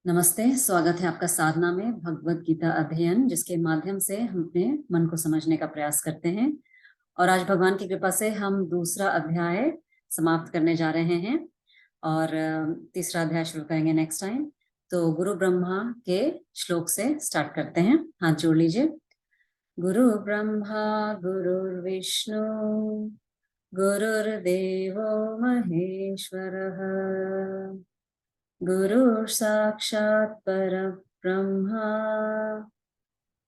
नमस्ते, स्वागत है आपका साधना में भगवत गीता अध्ययन, जिसके माध्यम से हम अपने मन को समझने का प्रयास करते हैं। और आज भगवान की कृपा से हम दूसरा अध्याय समाप्त करने जा रहे हैं और तीसरा अध्याय शुरू करेंगे नेक्स्ट टाइम। तो गुरु ब्रह्मा के श्लोक से स्टार्ट करते हैं। हाथ जोड़ लीजिए। गुरु ब्रह्मा गुरुर्विष्णु गुरुर्देवो महेश्वरः गुरु साक्षात् परब्रह्मा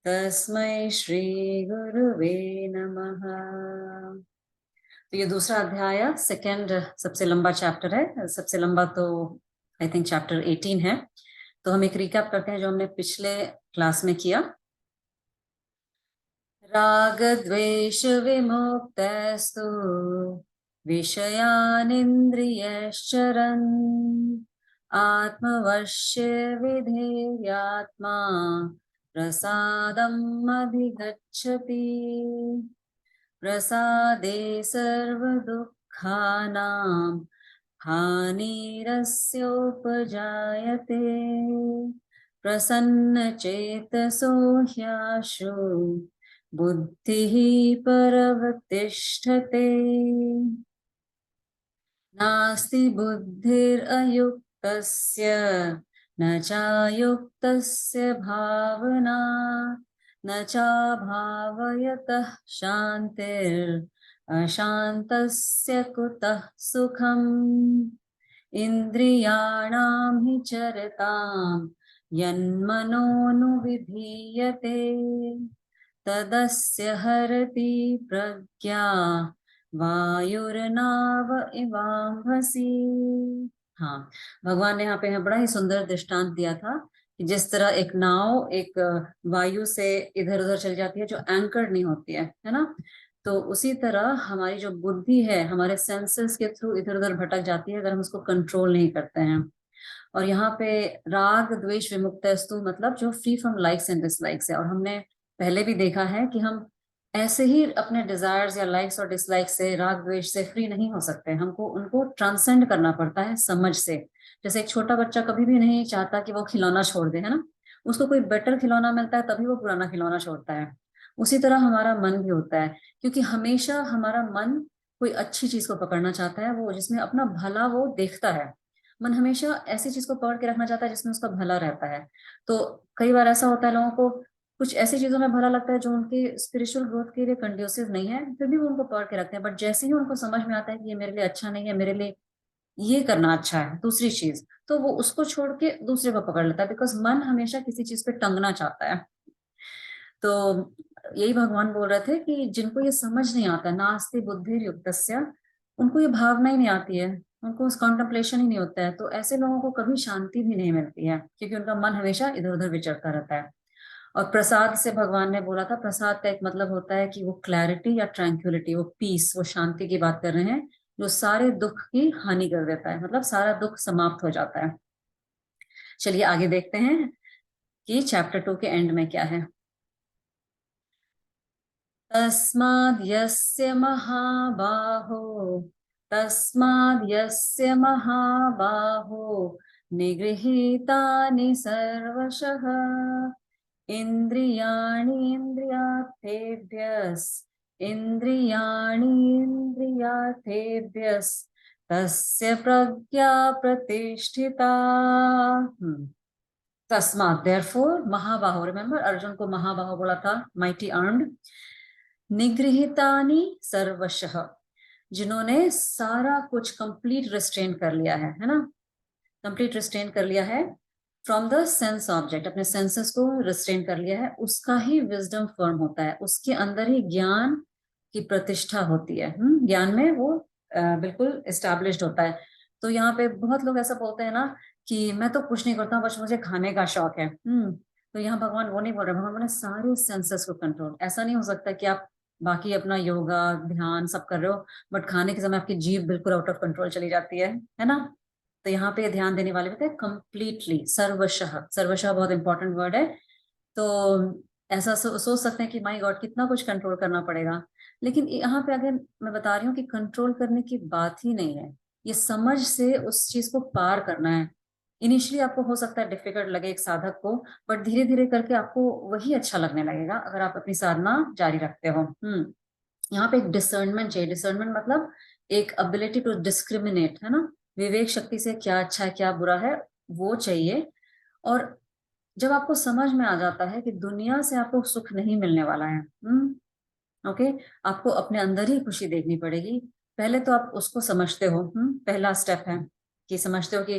तस्मै श्री गुरुवे नमः। तो ये दूसरा अध्याय सेकंड सबसे लंबा चैप्टर है। सबसे लंबा तो आई थिंक चैप्टर 18 है। तो हम एक रिकैप करते हैं जो हमने पिछले क्लास में किया। राग द्वेष विमुक्तस्तु विषयानिन्द्रियश्चरन् आत्मवश्य विधेयात्मा प्रसादम् अधिगच्छति प्रसादे सर्वदुःखानां हानिरस्योपजायते प्रसन्नचेतसो ह्याशु बुद्धिः परवतिष्ठते नास्ति बुद्धिरयुक्तस्य न चायुक्तस्य भावना न चाभावयतः शान्तिरशान्तस्य कुतः सुखम् इन्द्रियाणां हि चरतां यन्मनोनुविधीयते तदस्य हरति प्रज्ञा वायुर्नाव इवाम्भसि। हाँ, भगवान ने यहाँ पे बड़ा ही सुंदर दृष्टांत दिया था कि जिस तरह एक नाव एक वायु से इधर उधर चल जाती है जो एंकर्ड नहीं होती है ना। तो उसी तरह हमारी जो बुद्धि है हमारे सेंसेस के थ्रू इधर उधर भटक जाती है अगर हम उसको कंट्रोल नहीं करते हैं। और यहाँ पे राग द्वेष विमुक्तस्तु मतलब जो free from likes and dislikes है। और हमने पहले भी देखा है कि हम ऐसे ही अपने डिजायर्स या लाइक्स और डिसलाइक्स से राग द्वेष से फ्री नहीं हो सकते। हमको उनको ट्रांसेंड करना पड़ता है समझ से। जैसे एक छोटा बच्चा कभी भी नहीं चाहता कि वो खिलौना छोड़ दे, है ना। उसको कोई बेटर खिलौना मिलता है तभी वो पुराना खिलौना छोड़ता है। उसी तरह हमारा मन भी होता है, क्योंकि हमेशा हमारा मन कोई अच्छी चीज को पकड़ना चाहता है, वो जिसमें अपना भला वो देखता है। मन हमेशा ऐसी चीज को पकड़ के रखना चाहता है जिसमें उसका भला रहता है। तो कई बार ऐसा होता है लोगों को कुछ ऐसी चीजों में भला लगता है जो उनके स्पिरिचुअल ग्रोथ के लिए कंड्यूसिव नहीं है, फिर भी वो उनको पकड़ के रखते हैं। बट जैसे ही उनको समझ में आता है कि ये मेरे लिए अच्छा नहीं है, मेरे लिए ये करना अच्छा है दूसरी चीज, तो वो उसको छोड़ के दूसरे को पकड़ लेता है, बिकॉज मन हमेशा किसी चीज पे टंगना चाहता है। तो यही भगवान बोल रहे थे कि जिनको ये समझ नहीं आता, नास्ति बुद्धि युक्तस्य, उनको ये भावना ही नहीं आती है, उनको उस कॉन्टेम्पलेशन ही नहीं होता है, तो ऐसे लोगों को कभी शांति भी नहीं मिलती है, क्योंकि उनका मन हमेशा इधर उधर विचरता रहता है। और प्रसाद से भगवान ने बोला था, प्रसाद का एक मतलब होता है कि वो क्लैरिटी या ट्रैंक्विलिटी, वो पीस, वो शांति की बात कर रहे हैं, जो सारे दुख की हानि कर देता है, मतलब सारा दुख समाप्त हो जाता है। चलिए आगे देखते हैं कि चैप्टर 2 के एंड में क्या है। तस्माद्यस्य महाबाहो तस्माद्यस्य महाबाहो निगृहीतानि सर्वशः इन्द्रियाणि इन्द्रियार्थेभ्यस् तस्य प्रज्ञा प्रतिष्ठिता। तस्मात् देयरफॉर महाबाहो, रिमेंबर अर्जुन को महाबाहो बोला था, माइटी आर्म्ड। निगृहीतानि सर्वशः, जिन्होंने सारा कुछ कंप्लीट रिस्ट्रेन कर लिया है ना, कंप्लीट रिस्ट्रेन कर लिया है फ्रॉम द सेंस ऑब्जेक्ट, अपने सेंसेस को रिस्ट्रेन कर लिया है, उसका ही विजडम फॉर्म होता है, उसके अंदर ही ज्ञान की प्रतिष्ठा होती है। ज्ञान में वो बिल्कुल एस्टैब्लिश्ड होता है। तो यहाँ पे बहुत लोग ऐसा बोलते हैं ना कि मैं तो कुछ नहीं करता हूँ, बस मुझे खाने का शौक है। तो यहाँ भगवान वो नहीं बोल रहे, भगवान बोले सारे सेंसेस को कंट्रोल। ऐसा नहीं हो सकता कि आप बाकी अपना योगा ध्यान सब कर रहे हो बट खाने के समय आपकी जीभ बिल्कुल आउट ऑफ कंट्रोल चली जाती है ना। तो यहाँ पे ध्यान देने वाले होते हैं कंप्लीटली, सर्वशः। सर्वशः बहुत इंपॉर्टेंट वर्ड है। तो ऐसा सोच सकते हैं कि माय गॉड कितना कुछ कंट्रोल करना पड़ेगा, लेकिन यहाँ पे अगर मैं बता रही हूँ कि कंट्रोल करने की बात ही नहीं है, ये समझ से उस चीज को पार करना है। इनिशियली आपको हो सकता है डिफिकल्ट लगे एक साधक को, बट धीरे धीरे करके आपको वही अच्छा लगने लगेगा अगर आप अपनी साधना जारी रखते हो। यहाँ पे एक डिसर्नमेंट चाहिए। डिसर्नमेंट मतलब एक एबिलिटी टू डिस्क्रिमिनेट, है ना, विवेक शक्ति से क्या अच्छा है क्या बुरा है वो चाहिए। और जब आपको समझ में आ जाता है कि दुनिया से आपको सुख नहीं मिलने वाला है, ओके, आपको अपने अंदर ही खुशी देखनी पड़ेगी। पहले तो आप उसको समझते हो, पहला स्टेप है कि समझते हो कि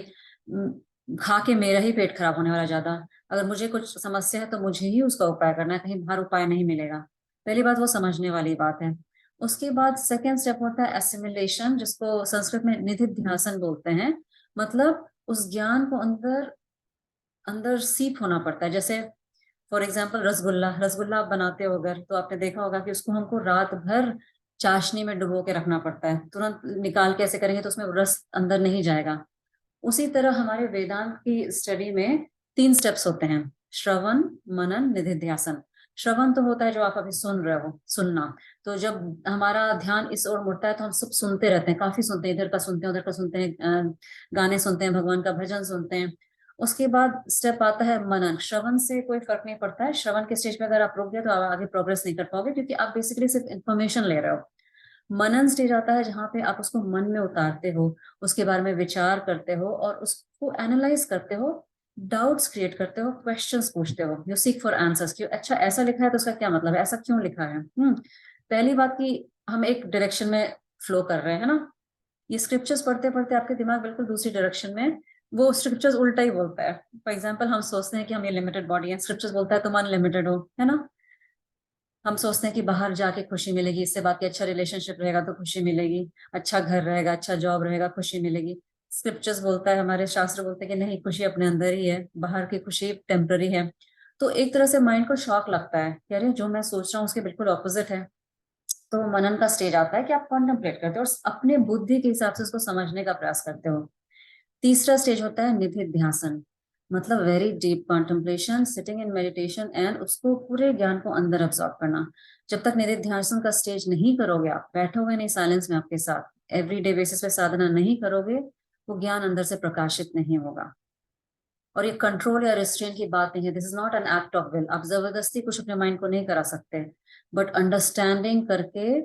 खा के मेरा ही पेट खराब होने वाला ज्यादा, अगर मुझे कुछ समस्या है तो मुझे ही उसका उपाय करना है, कहीं बाहर उपाय नहीं मिलेगा। पहली बात वो समझने वाली बात है। उसके बाद सेकेंड स्टेप होता है एसिमिलेशन, जिसको संस्कृत में निधिध्यासन बोलते हैं। मतलब उस ज्ञान को अंदर अंदर सीप होना पड़ता है। जैसे फॉर एग्जाम्पल रसगुल्ला, रसगुल्ला आप बनाते हो अगर, तो आपने देखा होगा कि उसको हमको रात भर चाशनी में डुबो के रखना पड़ता है, तुरंत निकाल के ऐसे करेंगे तो उसमें रस अंदर नहीं जाएगा। उसी तरह हमारे वेदांत की स्टडी में 3 स्टेप्स होते हैं, श्रवण, मनन, निधिध्यासन। श्रवण तो होता है जो आप अभी सुन रहे हो, सुनना। तो जब हमारा ध्यान इस ओर मुड़ता है तो हम सब सुनते रहते हैं, काफी सुनते हैं, इधर का सुनते हैं उधर का सुनते हैं, गाने सुनते हैं, भगवान का भजन सुनते हैं। उसके बाद स्टेप आता है मनन। श्रवण से कोई फर्क नहीं पड़ता है, श्रवण के स्टेज पे अगर आप रुक गए तो आप आगे प्रोग्रेस नहीं कर पाओगे, क्योंकि आप बेसिकली सिर्फ इंफॉर्मेशन ले रहे हो। मनन स्टेज आता है जहाँ पे आप उसको मन में उतारते हो, उसके बारे में विचार करते हो और उसको एनालाइज करते हो, डाउट्स क्रिएट करते हो, क्वेश्चंस पूछते हो, यू सीक फॉर आंसर्स। क्यों अच्छा ऐसा लिखा है तो उसका क्या मतलब है, ऐसा क्यों लिखा है। पहली बात की हम एक डायरेक्शन में फ्लो कर रहे हैं ना, ये स्क्रिप्चर्स पढ़ते पढ़ते आपके दिमाग बिल्कुल दूसरी डायरेक्शन में, वो स्क्रिप्चर्स उल्टा ही बोलता है। फॉर एग्जाम्पल हम सोचते हैं कि हम ये लिमिटेड बॉडी है, स्क्रिप्चर्स बोलता है तुम अनलिमिटेड हो, है ना। हम सोचते हैं कि बाहर जाके खुशी मिलेगी, इससे बात की अच्छा रिलेशनशिप रहेगा तो खुशी मिलेगी, अच्छा घर रहेगा, अच्छा जॉब रहेगा, खुशी मिलेगी। स्क्रिप्चर्स बोलता है, हमारे शास्त्र बोलते हैं कि नहीं, खुशी अपने अंदर ही है, बाहर की खुशी टेम्पररी है। तो एक तरह से माइंड को शॉक लगता है कि अरे जो मैं सोच रहा हूँ उसके बिल्कुल ऑपोजिट है। तो मनन का स्टेज आता है कि आप कॉन्टेम्पलेट करते हो और अपने बुद्धि के हिसाब से उसको समझने का प्रयास करते हो। तीसरा स्टेज होता है निधिध्यासन, मतलब very deep contemplation, sitting in meditation and उसको पूरे ज्ञान को अंदर अब्सॉर्ब करना। जब तक निधिध्यासन का स्टेज नहीं करोगे, आप बैठोगे नहीं साइलेंस में आपके साथ, एवरीडे बेसिस पे साधना नहीं करोगे, वो ज्ञान अंदर से प्रकाशित नहीं होगा। और ये कंट्रोल या रिस्ट्रेन की बात नहीं है, this is not an act of will. आप जबरदस्ती कुछ अपने माइंड को नहीं करा सकते, बट अंडरस्टैंडिंग करके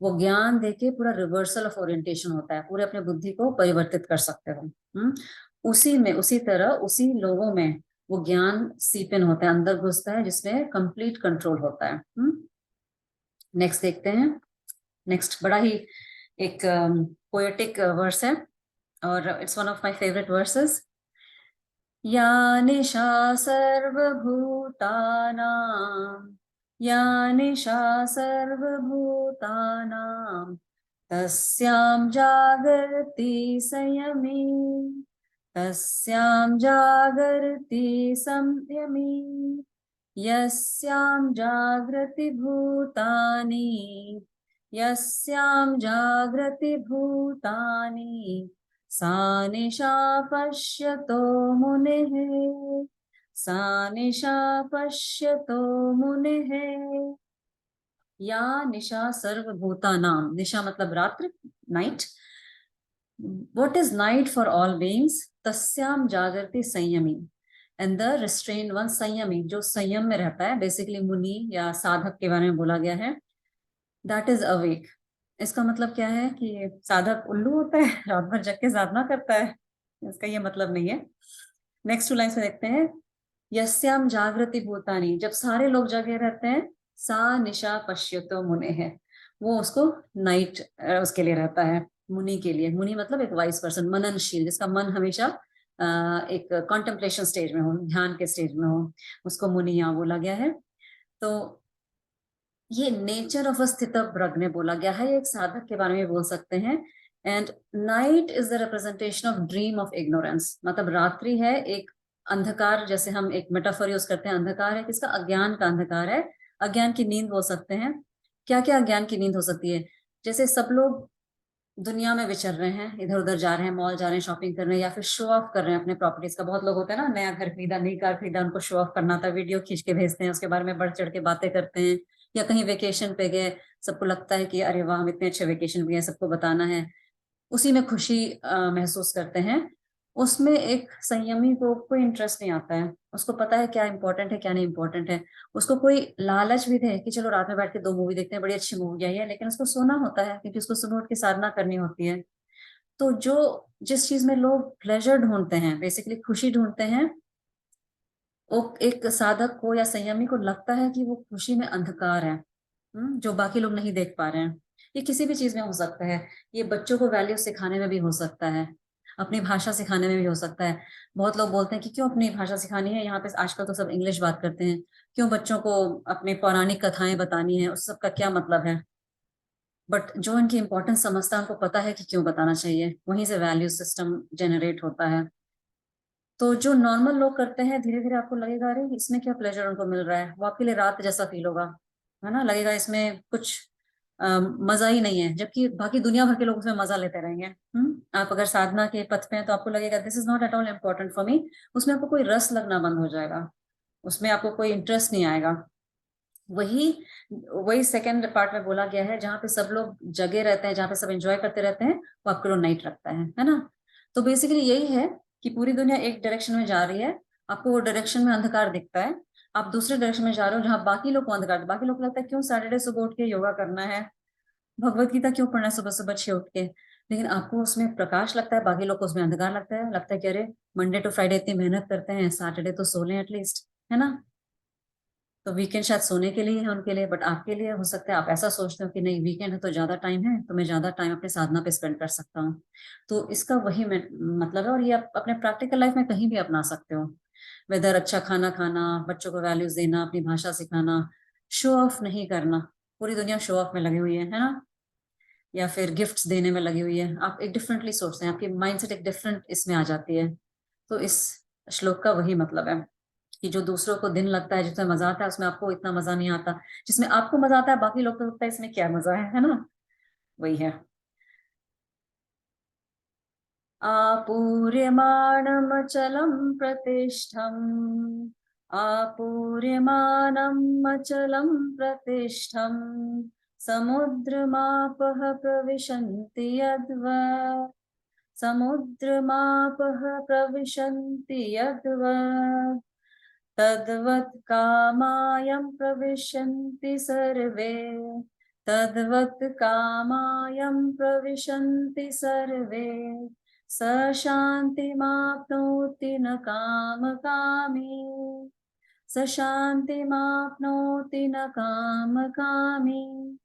वो ज्ञान देके पूरा रिवर्सल ऑफ ओरिएंटेशन होता है, पूरे अपने बुद्धि को परिवर्तित कर सकते हो। उसी में, उसी तरह, उसी लोगों में वो ज्ञान सीप इन होता है, अंदर घुसता है, जिसमें कंप्लीट कंट्रोल होता है। नेक्स्ट देखते हैं। नेक्स्ट बड़ा ही एक पोएटिक वर्स है और it's one of my favourite versus. या निशा सर्वभूतानां, या निशा सर्वभूतानां, तस्यां जागर्ति संयमी, तस्यां जागर्ति संयमी, यस्यां जागृति भूतानि, यस्यां जागृति भूतानि, सा निशा पश्यतो मुनिः, सा निशा पश्यतो मुनिः। या निशा सर्वभूतानां, निशा मतलब रात्रि, night. What is night for all beings? तस्याम जागृति संयमी, एंड द रिस्ट्रेन वन संयमी, जो संयम में रहता है, बेसिकली मुनि या साधक के बारे में बोला गया है, दैट इज अवेक। इसका मतलब क्या है कि साधक उल्लू होता है, रात भर जग के साधना करता है, इसका ये मतलब नहीं है। नेक्स्ट 2 लाइन्स में देखते हैं। यस्याम जागृति भूतानी, जब सारे लोग जगे रहते हैं, सा निशा पश्यतो मुने है, वो उसको नाइट उसके लिए रहता है, मुनि के लिए। मुनि मतलब एक वाइस पर्सन, मननशील, जिसका मन हमेशा एक कॉन्टेम्पलेशन स्टेज में हो, ध्यान के स्टेज में हो, उसको मुनि यहाँ बोला गया है। तो ये नेचर ऑफ अ स्थित प्रज्ञ बोला गया है, एक साधक के बारे में बोल सकते हैं। And night is the representation of dream of ignorance, मतलब रात्रि है एक अंधकार, जैसे हम एक मेटाफर यूज करते हैं, अंधकार है किसका, अज्ञान का अंधकार है, अज्ञान की नींद बोल सकते हैं। क्या क्या अज्ञान की नींद हो सकती है, जैसे सब लोग दुनिया में विचर रहे हैं, इधर उधर जा रहे हैं, मॉल जा रहे हैं, शॉपिंग कर रहे हैं, या फिर शो ऑफ कर रहे हैं अपने प्रॉपर्टीज का। बहुत लोग होते हैं ना, नया घर खरीदा, नई कार खरीदा, उनको शो ऑफ करना था, वीडियो खींच के भेजते हैं, उसके बारे में बढ़ चढ़ के बातें करते हैं। या कहीं वेकेशन पे गए, सबको लगता है कि अरे वाह हम इतने अच्छे वेकेशन पे गए, सबको बताना है। उसी में खुशी महसूस करते हैं, उसमें एक संयमी को कोई इंटरेस्ट नहीं आता है। उसको पता है क्या इंपॉर्टेंट है क्या नहीं इंपॉर्टेंट है। उसको कोई लालच भी दे कि चलो रात में बैठ के 2 मूवी देखते हैं, बड़ी अच्छी मूवी आई है, लेकिन उसको सोना होता है क्योंकि उसको सुबह उठ के साधना करनी होती है। तो जो जिस चीज में लोग प्लेजर ढूंढते हैं, बेसिकली खुशी ढूंढते हैं, वो एक साधक को या संयमी को लगता है कि वो खुशी में अंधकार है, जो बाकी लोग नहीं देख पा रहे हैं। ये किसी भी चीज में हो सकता है। ये बच्चों को वैल्यू सिखाने में भी हो सकता है, अपनी भाषा सिखाने में भी हो सकता है। बहुत लोग बोलते हैं कि क्यों अपनी भाषा सिखानी है, यहाँ पे आजकल तो सब इंग्लिश बात करते हैं, क्यों बच्चों को अपनी पौराणिक कथाएं बतानी है, उस सब का क्या मतलब है। बट जो इनकी इंपॉर्टेंस समझता है उनको पता है कि क्यों बताना चाहिए, वहीं से वैल्यू सिस्टम जनरेट होता है। तो जो नॉर्मल लोग करते हैं, धीरे धीरे आपको लगेगा अरे इसमें क्या प्लेजर उनको मिल रहा है, वो आपके लिए रात जैसा फील होगा, है ना, लगेगा इसमें कुछ मजा ही नहीं है, जबकि बाकी दुनिया भर के लोग उसमें मजा लेते रहेंगे। आप अगर साधना के पथ पे हैं तो आपको लगेगा this is not at all important for me. उसमें आपको कोई रस लगना बंद हो जाएगा, उसमें आपको कोई इंटरेस्ट नहीं आएगा। वही वही सेकेंड पार्ट में बोला गया है, जहाँ पे सब लोग जगे रहते हैं, जहाँ पे सब एंजॉय करते रहते हैं, वो आपके लिए नाइट रखता है ना। तो बेसिकली यही है कि पूरी दुनिया एक डायरेक्शन में जा रही है, आपको वो डायरेक्शन में अंधकार दिखता है। आप दूसरे डायरेक्शन में जा रहे हो जहाँ बाकी लोग को अंधकार, बाकी लोग को लगता है क्यों सैटरडे सुबह उठ के योगा करना है, भगवत गीता क्यों पढ़ना है सुबह सुबह 6 उठ के। लेकिन आपको उसमें प्रकाश लगता है, बाकी लोग को उसमें अंधकार लगता है कि अरे मंडे टू फ्राइडे इतनी मेहनत करते हैं, सैटरडे तो सो लें एटलीस्ट, है ना। तो वीकेंड शायद सोने के लिए है उनके लिए, बट आपके लिए हो सकता है आप ऐसा सोचते हो कि नहीं वीकेंड है तो ज्यादा टाइम है, तो मैं ज्यादा टाइम अपने साधना पे स्पेंड कर सकता हूँ। तो इसका वही मतलब है, और ये आप अपने प्रैक्टिकल लाइफ में कहीं भी अपना सकते हो। वेदर अच्छा खाना खाना, बच्चों को वैल्यूज देना, अपनी भाषा सिखाना, शो ऑफ नहीं करना। पूरी दुनिया शो ऑफ में लगी हुई है ना, या फिर गिफ्ट्स देने में लगी हुई है। आप एक डिफरेंटली सोचते हैं, आपकी माइंडसेट एक डिफरेंट इसमें आ जाती है। तो इस श्लोक का वही मतलब है कि जो दूसरों को दिन लगता है, जिसमें मजा आता है, उसमें आपको इतना मजा नहीं आता। जिसमें आपको मजा आता है, बाकी लोग को लगता है इसमें क्या मजा है ना। वही है। आपूर्यमाणमचलं प्रतिष्ठम्, आपूर्यमाणमचलं प्रतिष्ठम्, समुद्रमापः प्रविशन्ति यद्वत्, समुद्रमापः प्रविशन्ति यद्वत्, तद्वत् कामायं प्रविशन्ति सर्वे, तद्वत् कामायं प्रविशन्ति सर्वे, स शान्तिमाप्नोति न कामकामी, स शान्तिमाप्नोति न कामकामी।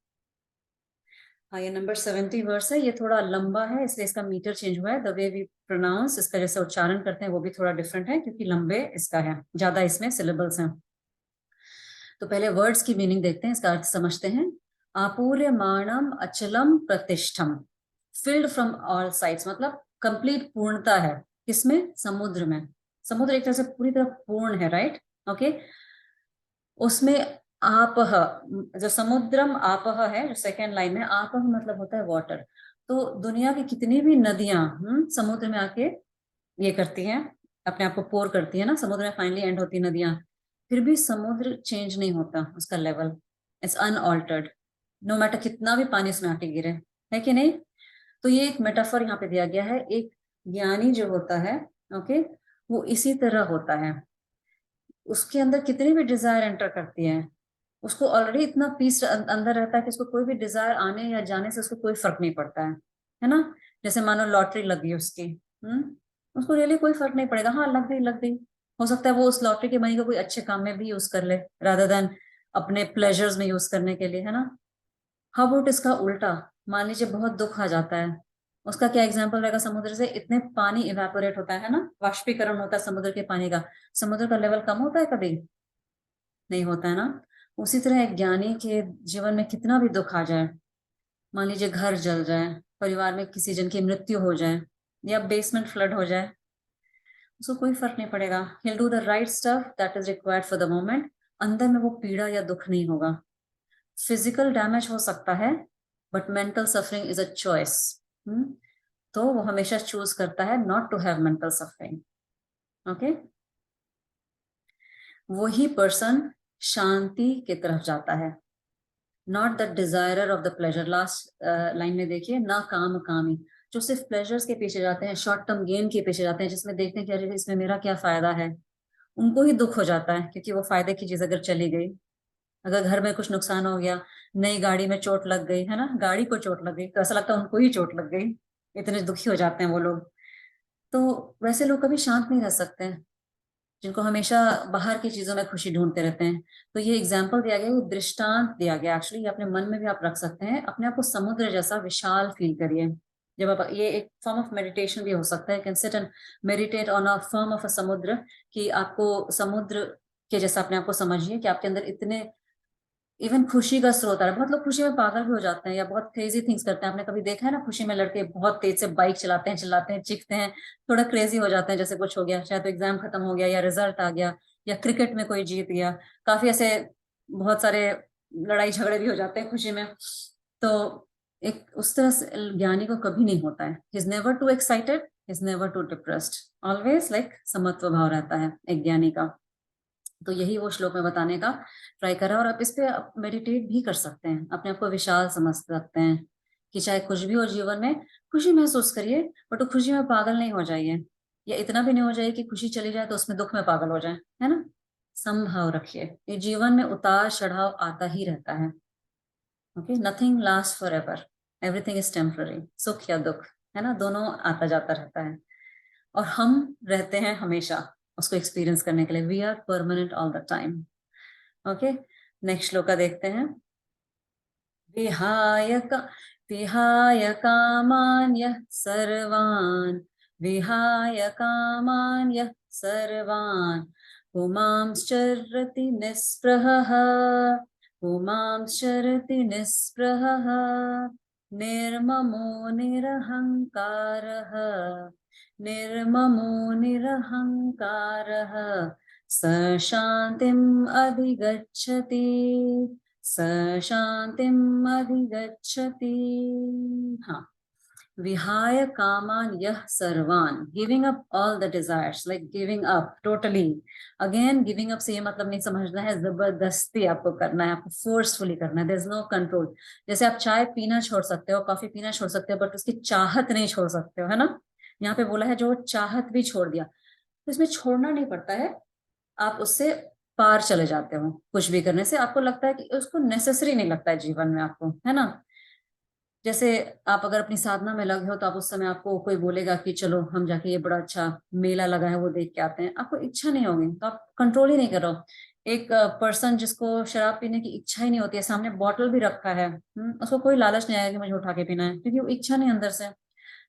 हाँ, ये नंबर 70 वर्स है, ये थोड़ा लंबा है इसलिए इसका मीटर चेंज हुआ है। द वे वी प्रोनाउंस, इसका जैसे उच्चारण करते हैं वो भी थोड़ा डिफरेंट है, क्योंकि लंबे इसका है, ज्यादा इसमें सिलेबल्स हैं। तो पहले वर्ड्स की मीनिंग देखते हैं, इसका अर्थ समझते हैं। आपूर्यमाणम अचलम प्रतिष्ठम, फिल्ड फ्रॉम ऑल साइड्स, मतलब कंप्लीट पूर्णता है। किसमें? समुद्र में। समुद्र एक तरह से पूरी तरह पूर्ण है, राइट। ओके। उसमें आपह, जो समुद्रम आपह है, जो सेकेंड लाइन में आपह मतलब होता है वाटर। तो दुनिया की कितनी भी नदियां समुद्र में आके ये करती हैं, अपने आप को पोर करती है ना, समुद्र में फाइनली एंड होती है नदियां, फिर भी समुद्र चेंज नहीं होता, उसका level it's unaltered, no matter कितना भी पानी उसमें आके गिरे, है कि नहीं। तो ये एक मेटाफर यहाँ पे दिया गया है। एक ज्ञानी जो होता है, ओके, वो इसी तरह होता है। उसके अंदर कितनी भी डिजायर एंटर करती है, उसको ऑलरेडी इतना पीस अंदर रहता है कि उसको कोई भी डिजायर आने या जाने से उसको कोई फर्क नहीं पड़ता है ना। जैसे मानो लॉटरी लगी उसकी, उसको रियली कोई फर्क नहीं पड़ेगा, हाँ लग गई लग गई। हो सकता है वो उस लॉटरी के मनी को कोई अच्छे काम में भी यूज कर ले, रादर देन अपने प्लेजर्स में यूज करने के लिए, है ना। हाउ अबाउट इसका उल्टा, मान लीजिए बहुत दुख आ जाता है, उसका क्या एग्जाम्पल रहेगा? समुद्र से इतने पानी इवेपोरेट होता है ना, वाष्पीकरण होता है समुद्र के पानी का, समुद्र का लेवल कम होता है कभी? नहीं होता है ना। उसी तरह एक ज्ञानी के जीवन में कितना भी दुख आ जाए, मान लीजिए घर जल जाए, परिवार में किसी जन की मृत्यु हो जाए, या बेसमेंट फ्लड हो जाए, उसको कोई फर्क नहीं पड़ेगा। he'll do the right stuff that is required for the moment। अंदर में वो पीड़ा या दुख नहीं होगा। फिजिकल डैमेज हो सकता है, but mental suffering is a choice. तो वो हमेशा चूज करता है not to have mental suffering. Okay. वही पर्सन शांति की तरफ जाता है, not the desirer of the pleasure. Last line में देखिए, ना काम कामी, जो सिर्फ प्लेजर्स के पीछे जाते हैं, शॉर्ट टर्म गेन के पीछे जाते हैं, जिसमें देखते हैं कि अरे इसमें मेरा क्या फायदा है, उनको ही दुख हो जाता है, क्योंकि वो फायदे की चीज अगर चली गई, अगर घर में कुछ नुकसान हो गया, नई गाड़ी में चोट लग गई है ना, गाड़ी को चोट लग गई, तो ऐसा लगता है उनको ही चोट लग गई, इतने दुखी हो जाते हैं वो लोग। तो वैसे लोग कभी शांत नहीं रह सकते हैं, जिनको हमेशा बाहर की चीजों में खुशी ढूंढते रहते हैं। तो ये एग्जाम्पल दिया गया, ये दृष्टांत दिया गया, एक्चुअली ये अपने मन में भी आप रख सकते हैं, अपने आप को समुद्र जैसा विशाल फील करिए। जब आप, ये एक फॉर्म ऑफ मेडिटेशन भी हो सकता है, can sit and meditate on a form of a समुद्र, कि आपको समुद्र के जैसा अपने आप को समझिए, कि आपके अंदर इतने, इवन खुशी का स्रोत है। बहुत लोग खुशी में पागल भी हो जाते हैं या बहुत क्रेजी थिंग्स करते हैं, आपने कभी देखा है ना, खुशी में लड़के बहुत तेज से बाइक चलाते हैं, चिल्लाते हैं, चीखते हैं, थोड़ा क्रेजी हो जाते हैं, जैसे कुछ हो गया, चाहे तो एग्जाम खत्म हो गया या रिजल्ट आ गया या क्रिकेट में कोई जीत गया, काफी ऐसे बहुत सारे लड़ाई झगड़े भी हो जाते हैं खुशी में। तो एक उस तरह से ज्ञानी को कभी नहीं होता है, he is never too excited, he is never too depressed, always like समत्व भाव रहता है एक ज्ञानी का। तो यही वो श्लोक में बताने का ट्राई करा, और आप इस पे मेडिटेट भी कर सकते हैं, अपने आप को विशाल समझ सकते हैं, कि चाहे कुछ भी हो जीवन में, खुशी महसूस करिए, बट वो खुशी में पागल नहीं हो जाइए, या इतना भी नहीं हो जाइए कि खुशी चली जाए तो उसमें दुख में पागल हो जाए, है ना। समभाव रखिए, ये जीवन में उतार चढ़ाव आता ही रहता है। Okay, nothing last for ever, everything is temporary, सुख या दुख, है ना, दोनों आता जाता रहता है, और हम रहते हैं हमेशा उसको एक्सपीरियंस करने के लिए, we are permanent all the time. Okay, next श्लोक का देखते हैं। विहाय का विहाय कामान यः सर्वान्, विहाय कामान यः सर्वान्, पुमांश्चरति निःस्पृहः, पुमांश्चरति निःस्पृहः, निर्ममो निरहङ्कारः, निर्ममो निरहङ्कारः, स शान्तिम् अधिगच्छति, स शांतिम अधिगच्छति। हाँ, विहाय कामान यह सर्वान, giving up all the desires, like giving up totally. Again giving up से ये मतलब नहीं समझना है जबरदस्ती आपको करना है, आपको फोर्सफुली करना है, देयर इज नो कंट्रोल। जैसे आप चाय पीना छोड़ सकते हो, कॉफी पीना छोड़ सकते हो, बट उसकी चाहत नहीं छोड़ सकते हो, है ना। यहाँ पे बोला है जो चाहत भी छोड़ दिया, तो इसमें छोड़ना नहीं पड़ता है, आप उससे पार चले जाते हो। कुछ भी करने से आपको लगता है कि उसको नेसेसरी नहीं लगता है जीवन में आपको, है ना। जैसे आप अगर अपनी साधना में लगे हो, तो आप उस समय, आपको कोई बोलेगा कि चलो हम जाके ये बड़ा अच्छा मेला लगा है वो देख के आते हैं, आपको इच्छा नहीं होगी, तो आप कंट्रोल ही नहीं करो। एक पर्सन जिसको शराब पीने की इच्छा ही नहीं होती है, सामने बॉटल भी रखा है, उसको कोई लालच नहीं आएगा कि मुझे उठा के पीना है, क्योंकि वो इच्छा नहीं अंदर से।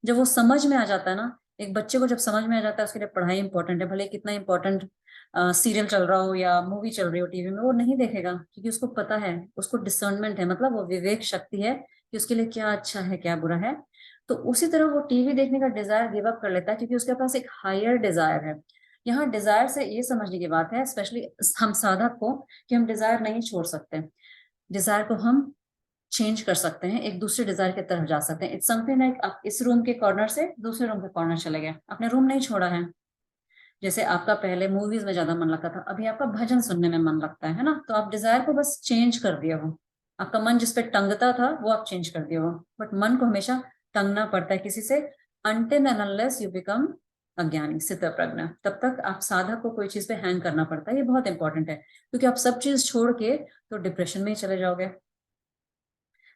जब वो समझ में आ जाता है ना, एक बच्चे को जब समझ में आ जाता है उसके लिए पढ़ाई इंपॉर्टेंट है, भले कितना इंपॉर्टेंट सीरियल चल रहा हो या मूवी चल रही हो टीवी में, वो नहीं देखेगा, क्योंकि उसको पता है, उसको डिसर्नमेंट है, मतलब वो विवेक शक्ति है कि उसके लिए क्या अच्छा है क्या बुरा है। तो उसी तरह वो टीवी देखने का डिजायर गिव अप कर लेता है, क्योंकि उसके पास एक हायर डिजायर है। यहाँ डिजायर से ये समझने की बात है, स्पेशली हम साधक को, कि हम डिजायर नहीं छोड़ सकते, डिजायर को हम चेंज कर सकते हैं, एक दूसरे डिजायर की तरफ जा सकते हैं। इट्स समथिंग लाइक आप इस रूम के कॉर्नर से दूसरे रूम के कॉर्नर चले गए, आपने रूम नहीं छोड़ा है। जैसे आपका पहले मूवीज में ज्यादा मन लगता था, अभी आपका भजन सुनने में मन लगता है ना, तो आप डिजायर को बस चेंज कर दिया हो। आपका मन जिस पे टंगता था वो आप चेंज कर दिया हो, बट मन को हमेशा टंगना पड़ता है किसी से, until and unless you become अज्ञानी स्थित प्रज्ञा, तब तक आप साधक को कोई चीज पे हैंग करना पड़ता है। ये बहुत इंपॉर्टेंट है, क्योंकि आप सब चीज छोड़ के तो डिप्रेशन में ही चले जाओगे।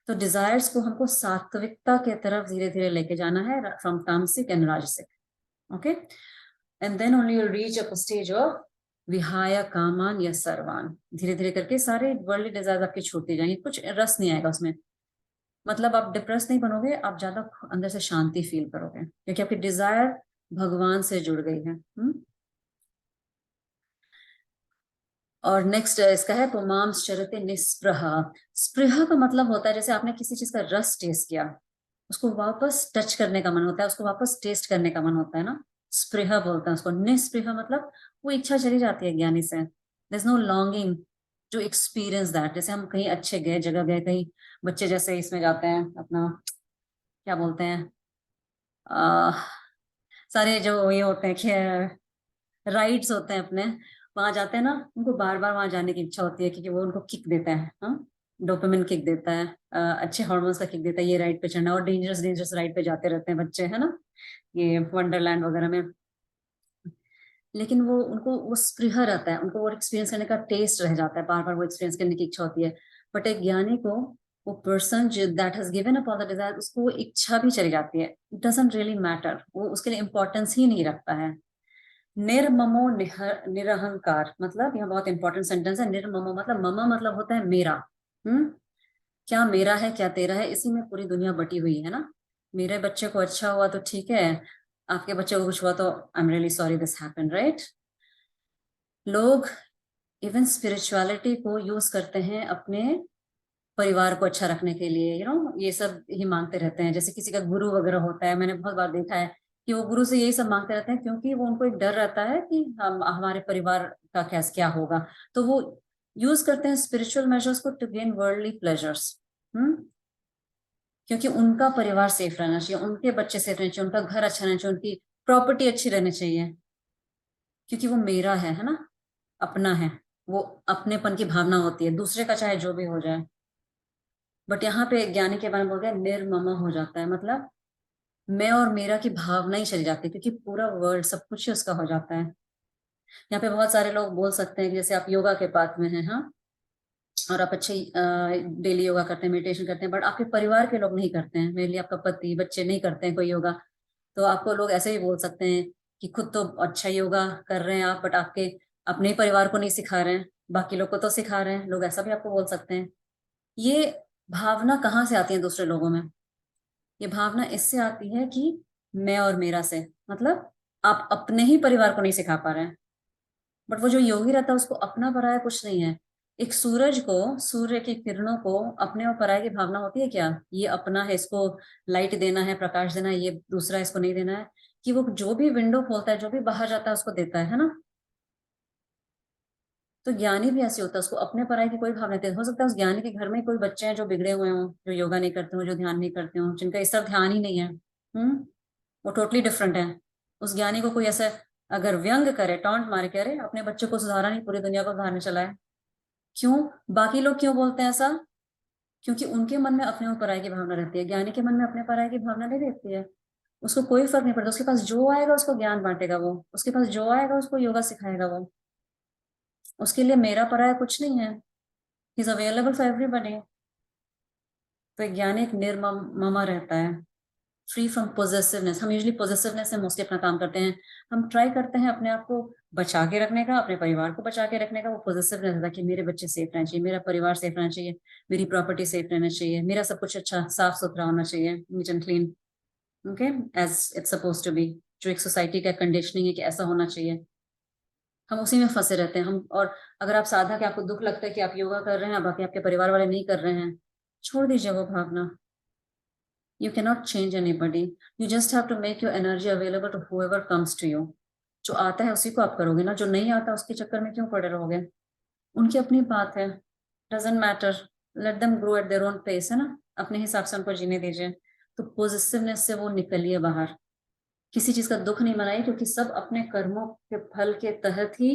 तो डिजायर्स को हमको सात्विकता के तरफ धीरे धीरे लेके जाना है, फ्रॉम तामसिक एंड राजसिक। Okay, and then only you reach up stage of विहाय कामान या सर्वान। धीरे धीरे करके सारे वर्ल्डली डिजायर्स आपके छूटते जाएंगे, कुछ रस नहीं आएगा उसमें, मतलब आप डिप्रेस नहीं बनोगे, आप ज्यादा अंदर से शांति फील करोगे, क्योंकि आपकी डिजायर भगवान से जुड़ गई है। और नेक्स्ट इसका है पुमांस चरते निस्पृह। स्पृह का मतलब होता है, जैसे आपने किसी चीज का रस टेस्ट किया, उसको वापस टच करने का मन होता है, उसको वापस टेस्ट करने का मन होता है ना, स्पृह बोलते हैं उसको। निस्पृह मतलब वो इच्छा चली जाती है ज्ञानी से, there is no longing to experience that. जैसे हम कहीं अच्छे गए, जगह गए, कहीं बच्चे जैसे इसमें जाते हैं अपना, क्या बोलते हैं, आ, सारे जो ये होते हैं, राइड्स होते हैं अपने, वहां जाते हैं ना, उनको बार बार वहां जाने की इच्छा होती है, क्योंकि वो उनको किक देता है, हाँ, डोपामिन किक देता है, अच्छे हॉर्मोन्स का किक देता है, ये राइड पे चढ़ना, और डेंजरस डेंजरस राइड पे जाते रहते हैं बच्चे, है ना, ये वंडरलैंड वगैरह में। लेकिन वो उनको वो स्पृह रहता है, उनको वो एक्सपीरियंस करने का टेस्ट रह जाता है, बार बार वो एक्सपीरियंस करने की इच्छा होती है। बट एक ज्ञानी को, वो पर्सन जो that has given up all the desire, उसको वो इच्छा भी चली जाती है, इट डजंट रियली मैटर, वो उसके लिए इंपॉर्टेंस ही नहीं रखता है। निर्ममो निरहंकार, मतलब यह बहुत इंपॉर्टेंट सेंटेंस है। निर्ममो मतलब, ममा मतलब होता है मेरा। हम्म, क्या मेरा है क्या तेरा है, इसी में पूरी दुनिया बटी हुई है ना। मेरे बच्चे को अच्छा हुआ तो ठीक है, आपके बच्चे को कुछ हुआ तो I am really sorry this happened, right. लोग इवन स्पिरिचुअलिटी को यूज करते हैं अपने परिवार को अच्छा रखने के लिए, ये सब ही मांगते रहते हैं। जैसे किसी का गुरु वगैरह होता है, मैंने बहुत बार देखा है कि वो गुरु से यही सब मांगते रहते हैं, क्योंकि वो उनको एक डर रहता है कि हम हमारे परिवार का कैसे क्या होगा। तो वो यूज करते हैं स्पिरिचुअल मेजर्स को टू गेन वर्ल्डली प्लेजर्स। हम्म, क्योंकि उनका परिवार सेफ रहना चाहिए, उनके बच्चे सेफ रहने चाहिए, उनका घर अच्छा रहना चाहिए, उनकी प्रॉपर्टी अच्छी रहनी चाहिए, क्योंकि वो मेरा है ना, अपना है। वो अपनेपन की भावना होती है, दूसरे का चाहे जो भी हो जाए। बट यहाँ पे ज्ञानी के बारे में बोल गया निर्मम हो जाता है, मतलब मैं और मेरा की भावना ही चली जाती है, क्योंकि पूरा वर्ल्ड सब कुछ ही उसका हो जाता है। यहाँ पे बहुत सारे लोग बोल सकते हैं कि जैसे आप योगा के पाथ में हैं, हाँ, और आप अच्छे डेली योगा करते हैं, मेडिटेशन करते हैं, बट आपके परिवार के लोग नहीं करते हैं, मेरे लिए आपका पति बच्चे नहीं करते हैं कोई योगा, तो आपको लोग ऐसे ही बोल सकते हैं कि खुद तो अच्छा योगा कर रहे हैं आप, बट आपके अपने परिवार को नहीं सिखा रहे हैं, बाकी लोग को तो सिखा रहे हैं, लोग ऐसा भी आपको बोल सकते हैं। ये भावना कहाँ से आती है दूसरे लोगों में? ये भावना इससे आती है कि मैं और मेरा से, मतलब आप अपने ही परिवार को नहीं सिखा पा रहे हैं। बट वो जो योगी रहता है उसको अपना पराया कुछ नहीं है। एक सूरज को, सूर्य की किरणों को अपने और पराये की भावना होती है क्या? ये अपना है, इसको लाइट देना है, प्रकाश देना है, ये दूसरा इसको नहीं देना है। कि वो जो भी विंडो खोलता है, जो भी बाहर जाता है उसको देता है ना। तो ज्ञानी भी ऐसे होता है, उसको अपने पराये की कोई भावना नहीं होती। हो सकता है उस ज्ञानी के घर में कोई बच्चे हैं जो बिगड़े हुए हों, जो योगा नहीं करते हो, जो ध्यान नहीं करते हो, जिनका इस तरफ ध्यान ही नहीं है। वो टोटली डिफरेंट है। उस ज्ञानी को कोई ऐसे अगर व्यंग करे, टॉन्ट मारे, कह रहे अपने बच्चे को सुधारा नहीं, पूरी दुनिया को सुधारने चला है। क्यों? बाकी लोग क्यों बोलते हैं ऐसा? क्योंकि उनके मन में अपने और पराये की भावना रहती है, ज्ञानी के मन में अपने पराये की भावना नहीं रहती है। उसको कोई फर्क नहीं पड़ता, उसके पास जो आएगा उसको ज्ञान बांटेगा वो, उसके पास जो आएगा उसको योगा सिखाएगा वो। उसके लिए मेरा पराया कुछ नहीं है, इज अवेलेबल फॉर एवरीबडी। तो एक ज्ञानी एक निर्ममा रहता है, फ्री फ्रॉम पोजेसिवनेस। हम यूजली पोजेसिवनेस से मोस्टली अपना काम करते हैं। हम ट्राई करते हैं अपने आप को बचा के रखने का, अपने परिवार को बचा के रखने का। वो पोजेसिवनेस रहता है कि मेरे बच्चे सेफ रहना चाहिए, मेरा परिवार सेफ रहना चाहिए, मेरी प्रॉपर्टी सेफ रहना चाहिए, मेरा सब कुछ अच्छा साफ सुथरा होना चाहिए, neat and clean, okay, as it's suppose to be. जो एक सोसाइटी का कंडीशनिंग है कि ऐसा होना चाहिए, हम उसी में फंसे रहते हैं हम। और अगर आप साधा, कि आपको दुख लगता है कि आप योगा कर रहे हैं, बाकी आपके परिवार वाले नहीं कर रहे हैं, छोड़ दीजिए वो भावना। You cannot change anybody. You just have to make your energy available to whoever comes to you. जो आता है उसी को आप करोगे ना, जो नहीं आता उसके चक्कर में क्यों पड़े रहोगे? उनकी अपनी बात है, doesn't matter, let them grow at their own pace, है ना, अपने हिसाब से उनको जीने दीजिए। तो पॉजिटिवनेस से वो निकलिए बाहर, किसी चीज का दुख नहीं मनाइए, क्योंकि सब अपने कर्मों के फल के तहत ही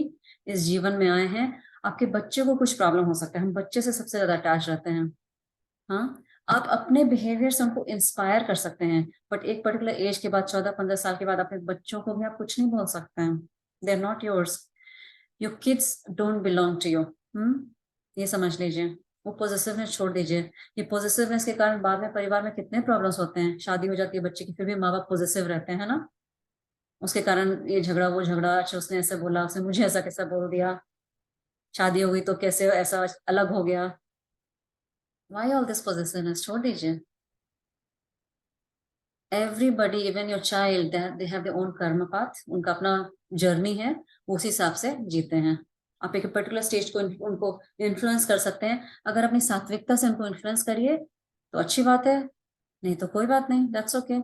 इस जीवन में आए हैं। आपके बच्चे को कुछ प्रॉब्लम हो सकता है, हम बच्चे से सबसे ज्यादा अटैच रहते हैं। हाँ, आप अपने बिहेवियर से उनको इंस्पायर कर सकते हैं, बट एक पर्टिकुलर एज के बाद, 14-15 साल के बाद, अपने बच्चों को भी आप कुछ नहीं बोल सकते हैं। They are not yours, your kids don't belong to you. ये समझ लीजिए। वो पॉजिटिवनेस छोड़ दीजिए। ये पॉजिटिवनेस के कारण बाद में परिवार में कितने प्रॉब्लम्स होते हैं। शादी हो जाती है बच्चे की, फिर भी माँ बाप पॉजिटिव रहते हैं ना, उसके कारण ये झगड़ा वो झगड़ा, अच्छा उसने ऐसे बोला, उसने मुझे ऐसा कैसा बोल दिया, शादी हो गई तो कैसे ऐसा अलग हो गया। Why all this positiveness? छोड़ दीजिए। Everybody, even your child, they have their own कर्म पाथ, उनका अपना जर्नी है, वो उसी हिसाब से जीते हैं। आप एक पर्टिकुलर स्टेज को उनको इन्फ्लुएंस कर सकते हैं। अगर अपनी सात्विकता से उनको इन्फ्लुएंस करिए तो अच्छी बात है, नहीं तो कोई बात नहीं, दैट्स ओके।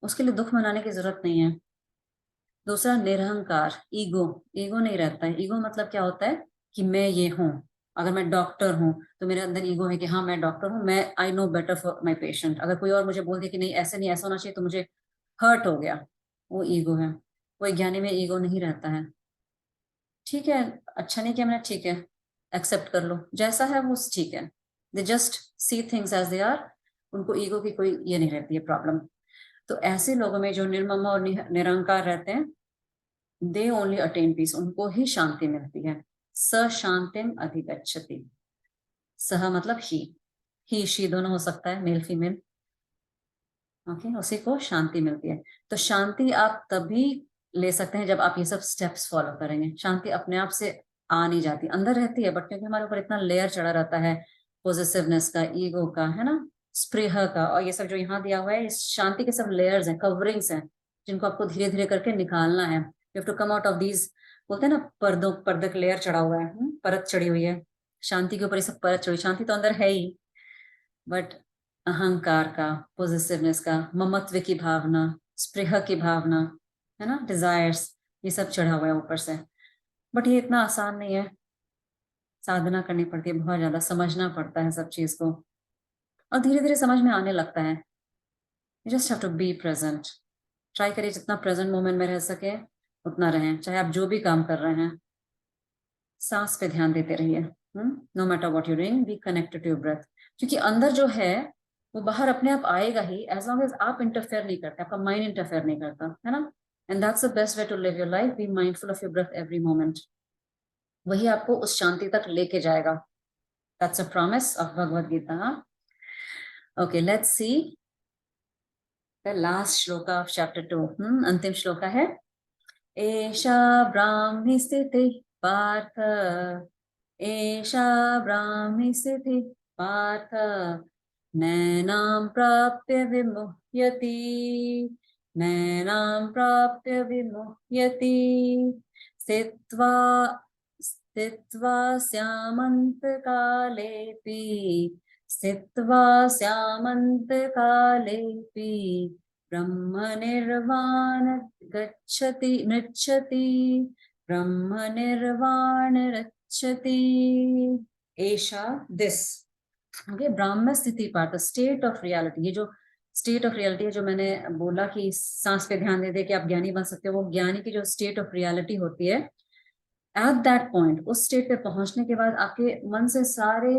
उसके लिए दुख मनाने की जरूरत नहीं है। दूसरा, निरहंकार, ईगो। ईगो नहीं रहता है। ईगो मतलब क्या होता है कि मैं ये हूँ। अगर मैं डॉक्टर हूँ तो मेरे अंदर ईगो है कि हाँ मैं डॉक्टर हूँ, मैं I know better for my patient. अगर कोई और मुझे बोल दिया कि नहीं ऐसे नहीं, ऐसा होना चाहिए, तो मुझे हर्ट हो गया, वो ईगो है। कोई ज्ञानी में ईगो नहीं रहता है। ठीक है, अच्छा नहीं किया मैंने, ठीक है, एक्सेप्ट कर लो, जैसा है वो ठीक है, they just see things as they are, उनको ईगो की कोई ये नहीं रहती है प्रॉब्लम। तो ऐसे लोगों में जो निर्मम और निरंकार रहते हैं, दे ओनली अटेन पीस, उनको ही शांति मिलती है। स शांतिम अधिगच्छति, सह मतलब ही शी दोनों हो सकता है, मेल फीमेल, ओके, उसी को शांति मिलती है। तो शांति आप तभी ले सकते हैं जब आप ये सब स्टेप्स फॉलो करेंगे। शांति अपने आप से आ नहीं जाती, अंदर रहती है, बट क्योंकि हमारे ऊपर इतना लेयर चढ़ा रहता है पॉजिटिवनेस का, ईगो का, है ना, स्प्रेह का, और ये सब जो यहाँ दिया हुआ है, इस शांति के सब लेयर्स हैं, कवरिंग्स हैं, जिनको आपको धीरे धीरे करके निकालना है। You have to come out of these, बोलते हैं ना, पर्दे का लेयर चढ़ा हुआ है, परत चढ़ी हुई है शांति के ऊपर, ये सब परत चढ़ी। शांति तो अंदर है ही, बट अहंकार का, पॉजिटिवनेस का, ममत्व की भावना, स्पृह की भावना, है ना, डिजायर्स, ये सब चढ़ा हुआ है ऊपर से। बट ये इतना आसान नहीं है, साधना करनी पड़ती है, बहुत ज्यादा समझना पड़ता है सब चीज को, और धीरे धीरे समझ में आने लगता है। You just have to be present. Try करिए जितना प्रेजेंट मोमेंट में रह सके उतना रहें, चाहे आप जो भी काम कर रहे हैं, सांस पे ध्यान देते रहिए। No matter what you doing, be connected to your breath, क्योंकि अंदर जो है वो बाहर अपने आप आएगा ही, एज लॉन्ग एज आप इंटरफेयर नहीं करते, आपका माइंड इंटरफेयर नहीं करता, है ना। And that's the best way to live your life, be mindful of your breath every moment. वही आपको उस शांति तक लेके जाएगा। That's a promise of Bhagavad Gita. Okay, let's see the last shloka of chapter 2। अंतिम श्लोका है, एषा ब्राह्मी स्थितिः पार्थ, एषा ब्राह्मी स्थितिः पार्थ, नैनां प्राप्य विमुह्यति, नैनां प्राप्य विमुह्यति, स्थित्वा स्थित्वा स्यामन्तकालेऽपि, स्थित्वा स्यामन्तकालेऽपि ब्रह्म निर्वाण गच्छति मृच्छति, ब्रह्म निर्वाण रच्छति। एषा दिस, ओके, ब्राह्म स्थिति पार्थ, स्टेट ऑफ रियलिटी। ये जो स्टेट ऑफ रियलिटी है, जो मैंने बोला कि सांस पे ध्यान दे दे कि आप ज्ञानी बन सकते हो, वो ज्ञानी की जो स्टेट ऑफ रियलिटी होती है, एट दैट पॉइंट, उस स्टेट पे पहुंचने के बाद आपके मन से सारे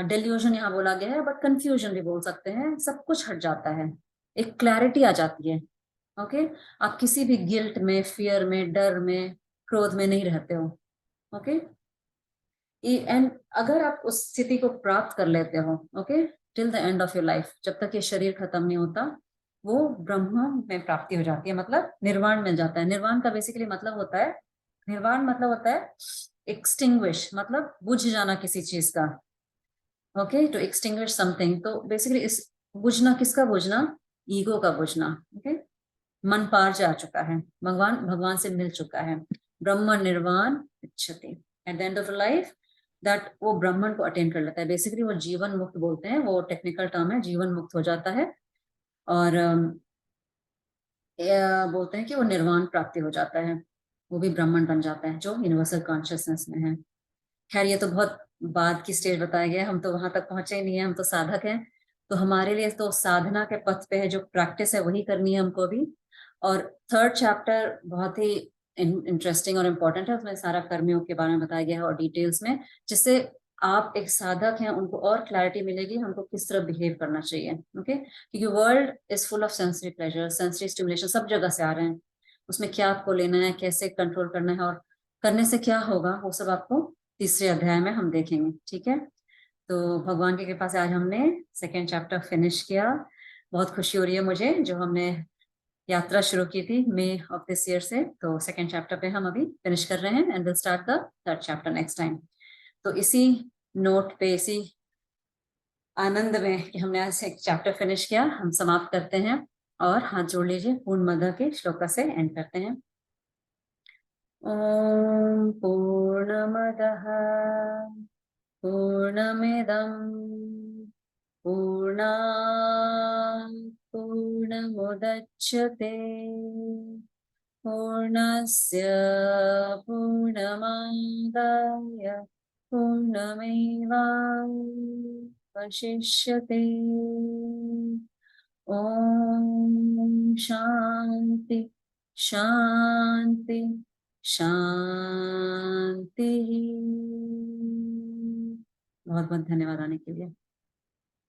डेल्यूजन यहाँ बोला गया है, बट कंफ्यूजन भी बोल सकते हैं, सब कुछ हट जाता है, एक क्लैरिटी आ जाती है। ओके, आप किसी भी गिल्ट में, फियर में, डर में, क्रोध में नहीं रहते हो। ओके, एंड अगर आप उस स्थिति को प्राप्त कर लेते हो, okay, till the end of your life, जब तक ये शरीर खत्म नहीं होता, वो ब्रह्म में प्राप्ति हो जाती है, मतलब निर्वाण मिल जाता है। निर्वाण का बेसिकली मतलब होता है, निर्वाण मतलब होता है एक्सटिंग्विश, मतलब बुझ जाना किसी चीज का। ओके, टू एक्सटिंग्विश समथिंग, तो बेसिकली इस बुझना, किसका बुझना, ईगो का बुझना। ओके, मन पार जा चुका है, भगवान भगवान से मिल चुका है, ब्रह्म निर्वाण इच्छति, at the end of life that वो ब्राह्मण को अटेन कर लेता है। बेसिकली वो जीवन मुक्त बोलते हैं, वो टेक्निकल टर्म है, जीवन मुक्त हो जाता है, और बोलते हैं कि वो निर्वाण प्राप्ति हो जाता है, वो भी ब्राह्मण बन जाता है जो यूनिवर्सल कॉन्शियसनेस में है। खैर, ये तो बहुत बाद की स्टेज बताया गया है, हम तो वहां तक पहुंचे ही नहीं है, हम तो साधक हैं। तो हमारे लिए तो साधना के पथ पे है, जो प्रैक्टिस है वही करनी है हमको भी। और थर्ड चैप्टर बहुत ही इंटरेस्टिंग और इम्पोर्टेंट है, उसमें सारा कर्मियों के बारे में बताया गया है और डिटेल्स में, जिससे आप एक साधक हैं उनको और क्लैरिटी मिलेगी हमको किस तरह बिहेव करना चाहिए। ओके, क्योंकि world is full of sensory pleasure, sensory stimulation सब जगह से आ रहे हैं, उसमें क्या आपको लेना है, कैसे कंट्रोल करना है, और करने से क्या होगा, वो सब आपको तीसरे अध्याय में हम देखेंगे। ठीक है, तो भगवान की कृपा से आज हमने सेकेंड चैप्टर फिनिश किया। बहुत खुशी हो रही है मुझे, जो हमने यात्रा शुरू की थी मई ऑफ दिस ईयर से, तो सेकेंड चैप्टर पे हम अभी फिनिश कर रहे हैं, and will start the third chapter next time. तो इसी नोट पे, इसी आनंद में कि हमने आज एक चैप्टर फिनिश किया, हम समाप्त करते हैं, और हाथ जोड़ लीजिए, पूर्ण मद के श्लोका से एंड करते हैं। ओम पूर्णमदः पूर्णमिदं पूर्णात् पूर्णमुदच्यते, पूर्णस्य पूर्णमादाय पूर्णमेवावशिष्यते। ओम शांति शांति शांति। बहुत बहुत धन्यवाद आने के लिए।